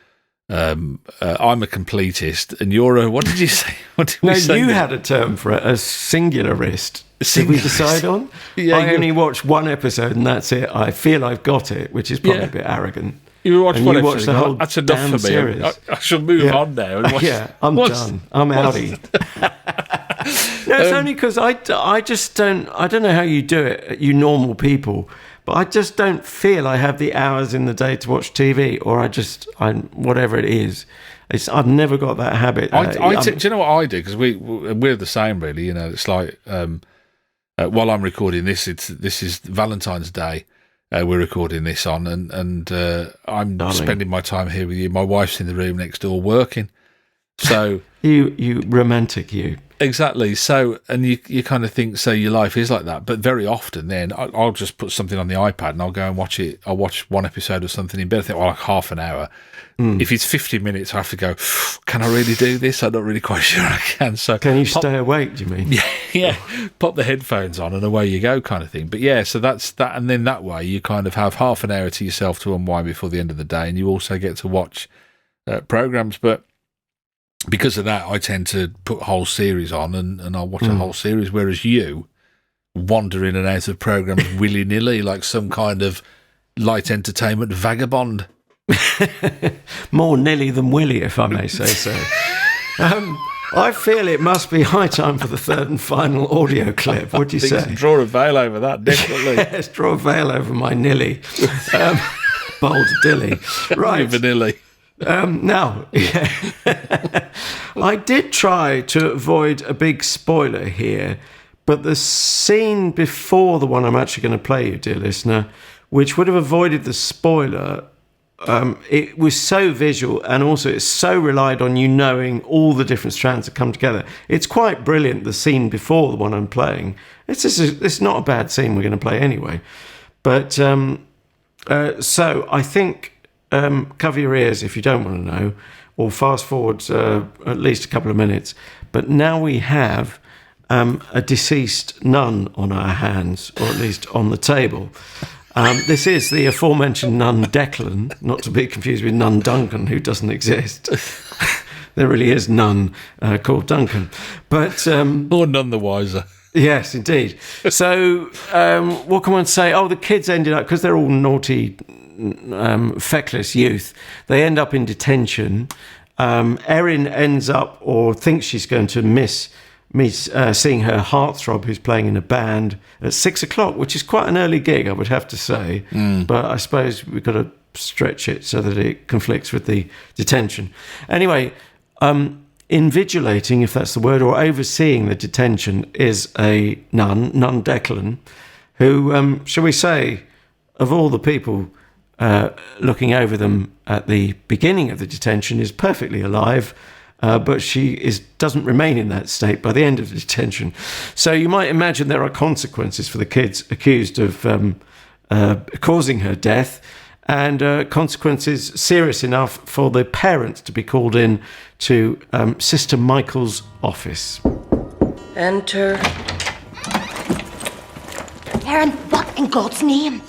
I'm a completist, and you're a, what did you say? You had a term for it, a singularist. Did we decide on? Yeah, I only watched one episode and that's it. I feel I've got it, which is probably a bit arrogant. You watched one episode. The whole that's enough for me. Series. I shall move on now. And I'm done. I'm outie. No, it's only because I just don't. I don't know how you do it, you normal people. But I just don't feel I have the hours in the day to watch TV, or whatever it is. I've never got that habit. Do you know what I do? Because we're the same, really. It's like while I'm recording this, this is Valentine's Day. We're recording this on, and I'm spending my time here with you. My wife's in the room next door working. So you romantic, you. Exactly. So, and you kind of think, so your life is like that. But very often then I'll just put something on the iPad and I'll go and watch it. I'll watch one episode of something in bed. I think, like half an hour. If it's 50 minutes, I have to go, can I really do this? I'm not really quite sure I can. So can you stay awake, do you mean? Yeah. Pop the headphones on and away you go, kind of thing. But yeah, so that's that. And then that way you kind of have half an hour to yourself to unwind before the end of the day. And you also get to watch programs. But because of that, I tend to put whole series on and I'll watch a whole series, whereas you wander in and out of programs willy-nilly like some kind of light entertainment vagabond. More nilly than willy, if I may say so. I feel it must be high time for the third and final audio clip. What do you say? Draw a veil over that, definitely. Yes, draw a veil over my nilly. Bold dilly. Right. Vanilly. Now, I did try to avoid a big spoiler here, but the scene before the one I'm actually going to play you, dear listener, which would have avoided the spoiler, it was so visual, and also it so relied on you knowing all the different strands that come together. It's quite brilliant, the scene before the one I'm playing. It's not a bad scene we're going to play anyway. But so I think cover your ears if you don't want to know, or fast forward at least a couple of minutes. But now we have a deceased nun on our hands, or at least on the table. This is the aforementioned nun Declan, not to be confused with nun Duncan, who doesn't exist. There really is none called Duncan. But or none the wiser. Yes, indeed. So what can one say? Oh, the kids ended up, because they're all naughty, feckless youth, they end up in detention. Erin ends up, or thinks she's going to miss seeing her heartthrob, who's playing in a band at 6 o'clock, which is quite an early gig, I would have to say. But I suppose we've got to stretch it so that it conflicts with the detention. Anyway, invigilating, if that's the word, or overseeing the detention is a nun Declan, who, shall we say, of all the people looking over them at the beginning of the detention, is perfectly alive. But she doesn't remain in that state by the end of the detention. So you might imagine there are consequences for the kids accused of causing her death, and consequences serious enough for the parents to be called in to Sister Michael's office. Enter. Erin, what in God's name?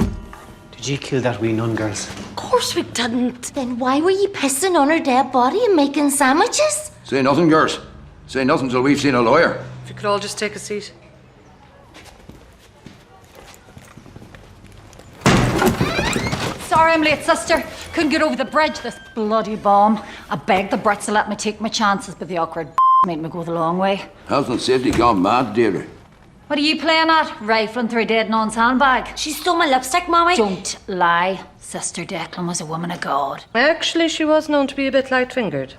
Did you kill that wee nun, girls? Of course we didn't. Then why were you pissing on her dead body and making sandwiches? Say nothing, girls. Say nothing till we've seen a lawyer. If you could all just take a seat. Sorry I'm late, sister. Couldn't get over the bridge, this bloody bomb. I begged the Brits to let me take my chances, but the awkward made me go the long way. Health and safety gone mad, Deirdre. What are you playing at? Rifling through a dead nun's handbag? She stole my lipstick, Mommy. Don't lie. Sister Declan was a woman of God. Actually, she was known to be a bit light-fingered.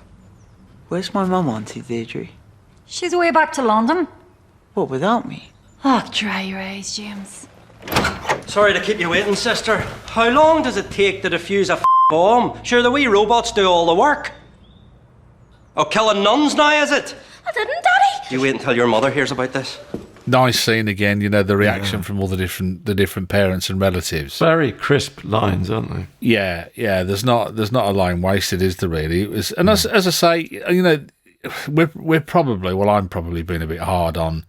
Where's my mum, Auntie Deirdre? She's away back to London. What, without me? Oh, dry your eyes, James. Sorry to keep you waiting, sister. How long does it take to defuse a bomb? Sure, the wee robots do all the work. Oh, killing nuns now, is it? I didn't, Daddy. You wait until your mother hears about this. Nice scene again, the reaction from all the different parents and relatives. Very crisp lines, aren't they? Yeah. There's not a line wasted, is there really? It was, and as I say, we're probably, well, I'm probably being a bit hard on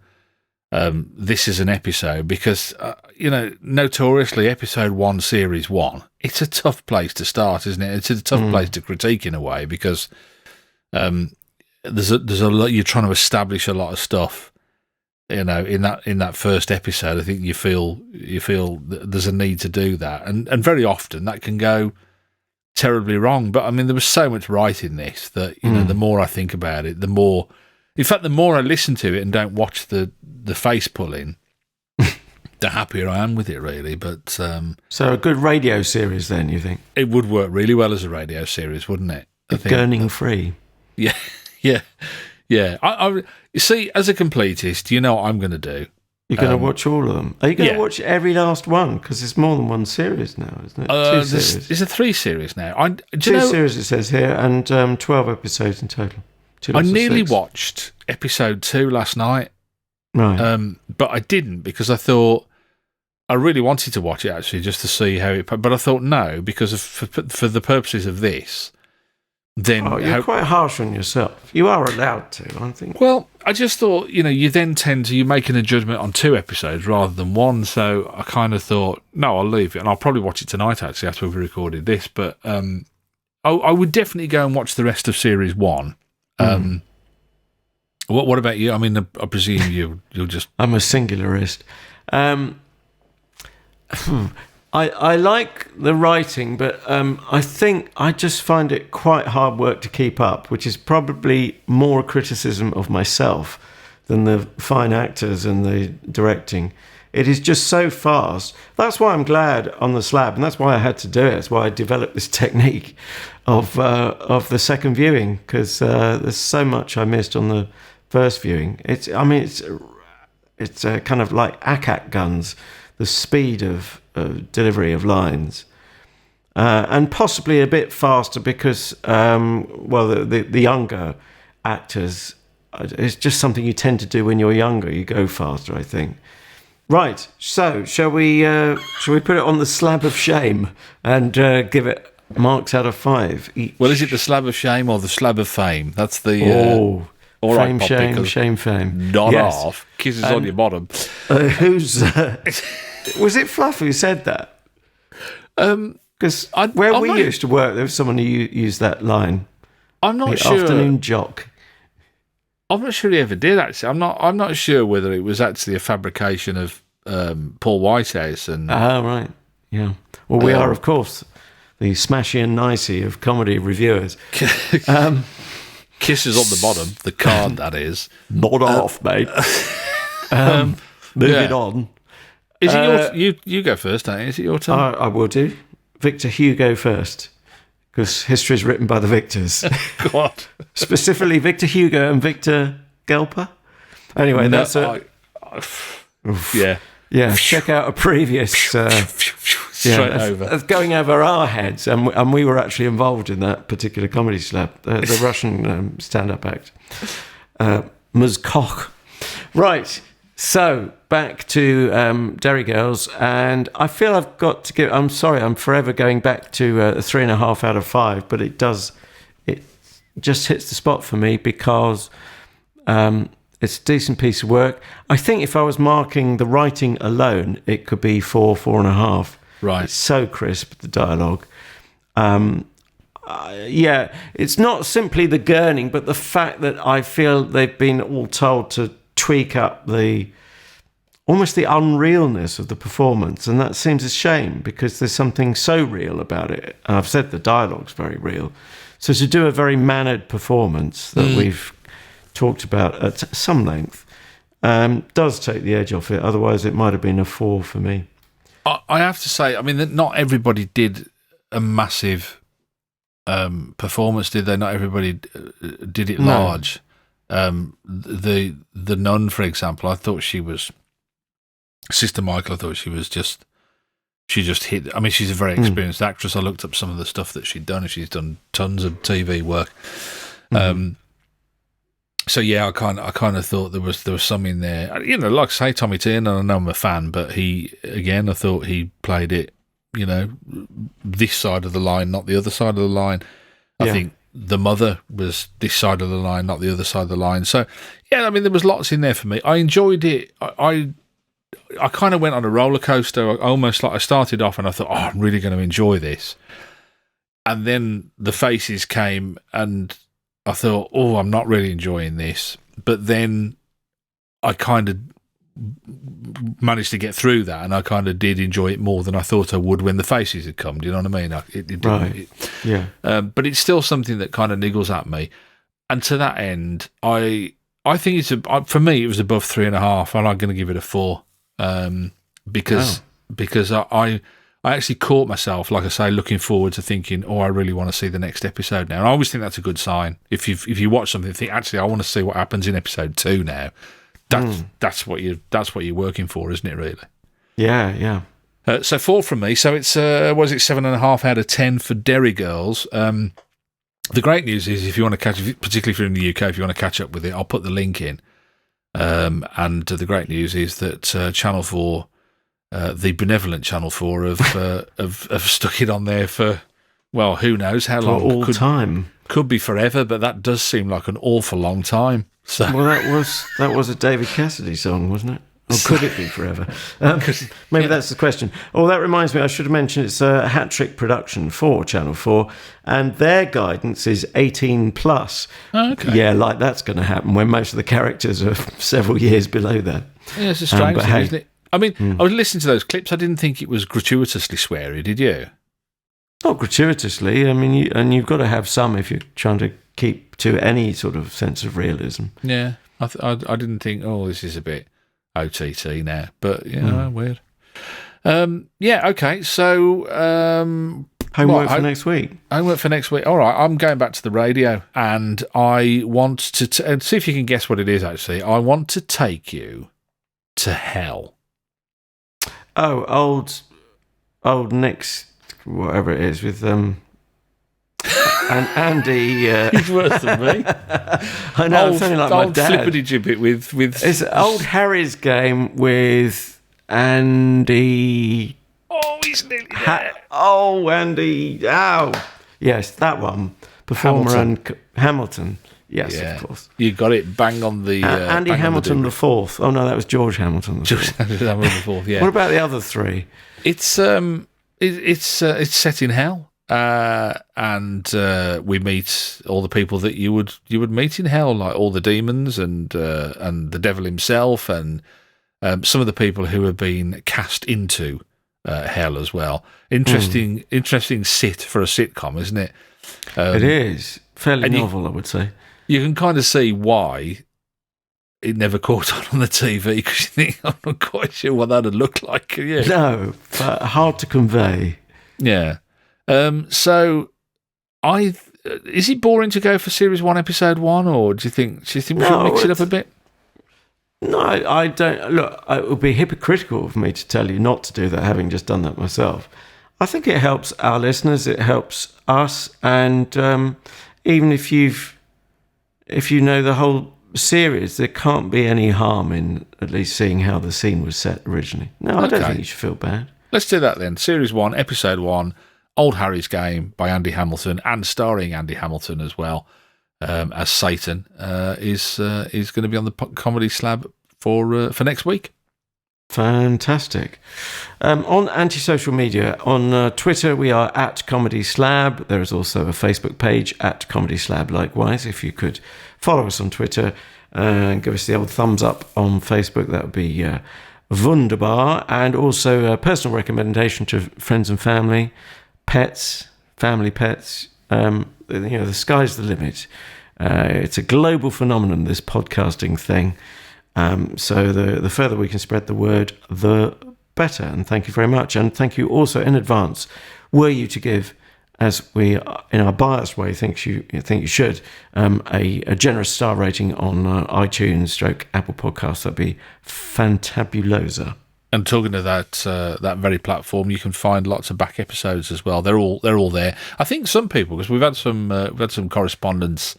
this is an episode because notoriously episode 1, series 1, it's a tough place to start, isn't it? It's a tough place to critique in a way because there's a lot, you're trying to establish a lot of stuff. In that first episode, I think you feel that there's a need to do that, and very often that can go terribly wrong. But I mean, there was so much right in this that the more I think about it, the more I listen to it and don't watch the face pulling, the happier I am with it, really. But so a good radio series, then, you think? It would work really well as a radio series, wouldn't it? Gurning free. Yeah. I you see, as a completist, you know what I'm going to do? You're going to watch all of them. Are you going to watch every last one? Because there's more than one series now, isn't it? 2 series. There's a 3 series now. 2 series, it says here, and 12 episodes in total. I nearly watched episode 2 last night. Right. But I didn't because I thought I really wanted to watch it, actually, just to see how it... But I thought no, because for the purposes of this... Then you're quite harsh on yourself. You are allowed to, I think. Well, I just thought, you then tend to, you're making a judgment on 2 episodes rather than 1, so I kind of thought, no, I'll leave it, and I'll probably watch it tonight, actually, after we've recorded this, but I would definitely go and watch the rest of Series 1. What about you? I mean, I presume you'll just... I'm a singularist. I like the writing, but I think I just find it quite hard work to keep up, which is probably more criticism of myself than the fine actors and the directing. It is just so fast. That's why I'm glad on the Slab, and that's why I had to do it. That's why I developed this technique of the second viewing, because there's so much I missed on the first viewing. It's kind of like ACAC guns, the speed of delivery of lines. And possibly a bit faster because, the younger actors, it's just something you tend to do when you're younger. You go faster, I think. Right, so shall we put it on the Slab of Shame and give it marks out of 5 each? Well, is it the Slab of Shame or the Slab of Fame? That's the... all right, shame, fame. Not off. Kisses on your bottom. Who's... was it Fluff who said that? Because where we used to work, there was someone who used that line. I'm not the sure. Afternoon jock. I'm not sure he ever did, actually. I'm not sure whether it was actually a fabrication of Paul Whitehouse. And right. Yeah. Well, we are, of course, the smashy and nicey of comedy reviewers. Kisses on the bottom, the card, that is. Not off, mate. Moving on. Is it you go first, don't you? Is it your turn? I will do. Victor Hugo first, because history is written by the victors. God. Specifically Victor Hugo and Victor Gelper. Anyway, that's it. Yeah, check out a previous... Straight over. That's going over our heads, and we were actually involved in that particular comedy Slab, the Russian stand-up act. Muzkok. Right. So, back to Derry Girls, and I feel I've got to give... I'm sorry, I'm forever going back to a 3.5 out of 5, but it just hits the spot for me because it's a decent piece of work. I think if I was marking the writing alone, it could be 4.5. Right. It's so crisp, the dialogue. It's not simply the gurning, but the fact that I feel they've been all told to tweak up almost the unrealness of the performance, and that seems a shame because there's something so real about it. And I've said the dialogue's very real. So to do a very mannered performance that we've talked about at some length does take the edge off it. Otherwise, it might have been a 4 for me. I have to say, I mean, that not everybody did a massive performance, did they? Not everybody did it large. The nun, for example, I thought she was... Sister Michael, I thought she just hit... I mean, she's a very experienced actress. I looked up some of the stuff that she'd done, and she's done tons of TV work. So yeah, I kind of thought there was some in there. You know, like I say, Tommy Tiernan, I know I'm a fan, but I thought he played it, you know, this side of the line, not the other side of the line. I think the mother was this side of the line, not the other side of the line. So yeah, I mean, there was lots in there for me. I enjoyed it. I kind of went on a roller coaster. I started off and I thought, I'm really going to enjoy this. And then the faces came and I thought, I'm not really enjoying this. But then I kind of managed to get through that, and I kind of did enjoy it more than I thought I would when the faces had come. Do you know what I mean? It didn't. But it's still something that kind of niggles at me. And to that end, I think for me, it was above 3.5, and I'm going to give it a 4 because I actually caught myself, like I say, looking forward to thinking, I really want to see the next episode now. And I always think that's a good sign. If you watch something and think, actually, I want to see what happens in episode 2 now. That's what you're working for, isn't it? Really? Yeah. So 4 from me. So it's 7.5 out of 10 for Derry Girls. The great news is, if you want to catch, particularly if you're in the UK, if you want to catch up with it, I'll put the link in. And the great news is that Channel 4. The benevolent Channel 4 have stuck it on there for, well, who knows how long? For all time. Could be forever, but that does seem like an awful long time. So, well, that was a David Cassidy song, wasn't it? Or could it be forever? Maybe that's the question. Oh, that reminds me, I should have mentioned it's a hat-trick production for Channel 4, and their guidance is 18 plus. Oh, okay. Yeah, like that's going to happen when most of the characters are several years below that. Yeah, it's a strange thing, isn't it? I mean, I was listening to those clips. I didn't think it was gratuitously sweary, did you? Not gratuitously. I mean, you've got to have some if you're trying to keep to any sort of sense of realism. Yeah, I didn't think, this is a bit... OTT now. But, weird. Okay, so... Homework for next week. Homework for next week. All right, I'm going back to the radio, and I want to and see if you can guess what it is, actually. I want to take you to hell. Oh, old Nick's, whatever it is, with and Andy. He's worse than me. I know, I'm sounding like my dad. Flippity gibbet with. It's old Harry's game with Andy. Oh, he's nearly there. Andy. Ow. Yes, that one. Performer Hamilton. Yes, of course. You got it bang on the... Andy Hamilton the fourth. Oh, no, that was George Hamilton the fourth. George Hamilton the fourth, yeah. What about the other three? It's set in hell. And we meet all the people that you would meet in hell, like all the demons and the devil himself, and some of the people who have been cast into hell as well. Interesting sit for a sitcom, isn't it? It is fairly novel, I would say. You can kind of see why it never caught on the TV, because you think, I'm not quite sure what that would look like. Yeah. No, but hard to convey. Yeah. So is it boring to go for series 1, episode 1, or do you think we should mix it up a bit? No, I don't. Look, it would be hypocritical of me to tell you not to do that, having just done that myself. I think it helps our listeners, it helps us, and even if you know the whole series, there can't be any harm in at least seeing how the scene was set originally. No, I don't think you should feel bad. Let's do that then. Series 1, episode 1, Old Harry's Game by Andy Hamilton, and starring Andy Hamilton as well. As Satan is going to be on the Comedy Slab for next week. Fantastic. On anti-social media, on Twitter, we are at Comedy Slab. There is also a Facebook page at Comedy Slab likewise. If you could follow us on Twitter and give us the old thumbs up on Facebook, that would be wunderbar. And also a personal recommendation to friends and family, pets, family pets. The sky's the limit. It's a global phenomenon, this podcasting thing. So the further we can spread the word, the better. And thank you very much. And thank you also in advance, were you to give, as we, in our biased way, think you should, a generous star rating on iTunes / Apple Podcasts. That'd be fantabulosa. And talking to that very platform, you can find lots of back episodes as well. They're all there. I think some people, because we've had some correspondence,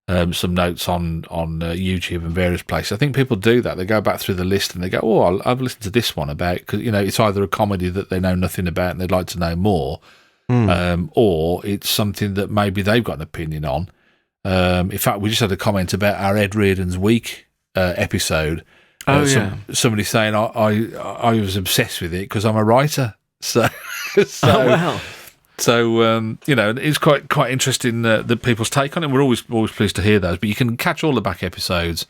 some notes on YouTube and various places. I think people do that. They go back through the list and they go, "Oh, I've listened to this one about," because it's either a comedy that they know nothing about and they'd like to know more, or it's something that maybe they've got an opinion on. In fact, we just had a comment about our Ed Reardon's Week episode. Somebody saying I was obsessed with it because I'm a writer. So wow. So it's quite interesting that people's take on it. We're always pleased to hear those. But you can catch all the back episodes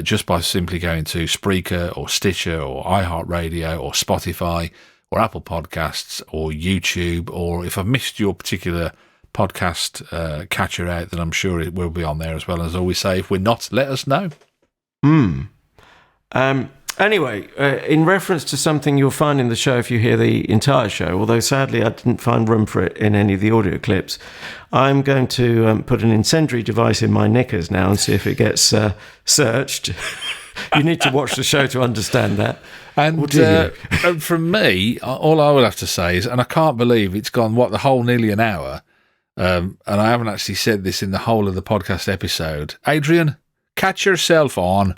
just by simply going to Spreaker or Stitcher or iHeartRadio or Spotify or Apple Podcasts or YouTube. Or if I've missed your particular podcast catcher out, then I'm sure it will be on there as well. As I always say, if we're not, let us know. Anyway, in reference to something you'll find in the show if you hear the entire show, although sadly I didn't find room for it in any of the audio clips, I'm going to put an incendiary device in my knickers now and see if it gets searched. You need to watch the show to understand that. And from me, all I would have to say is, and I can't believe it's gone, the whole nearly an hour, and I haven't actually said this in the whole of the podcast episode. Adrian, catch yourself on.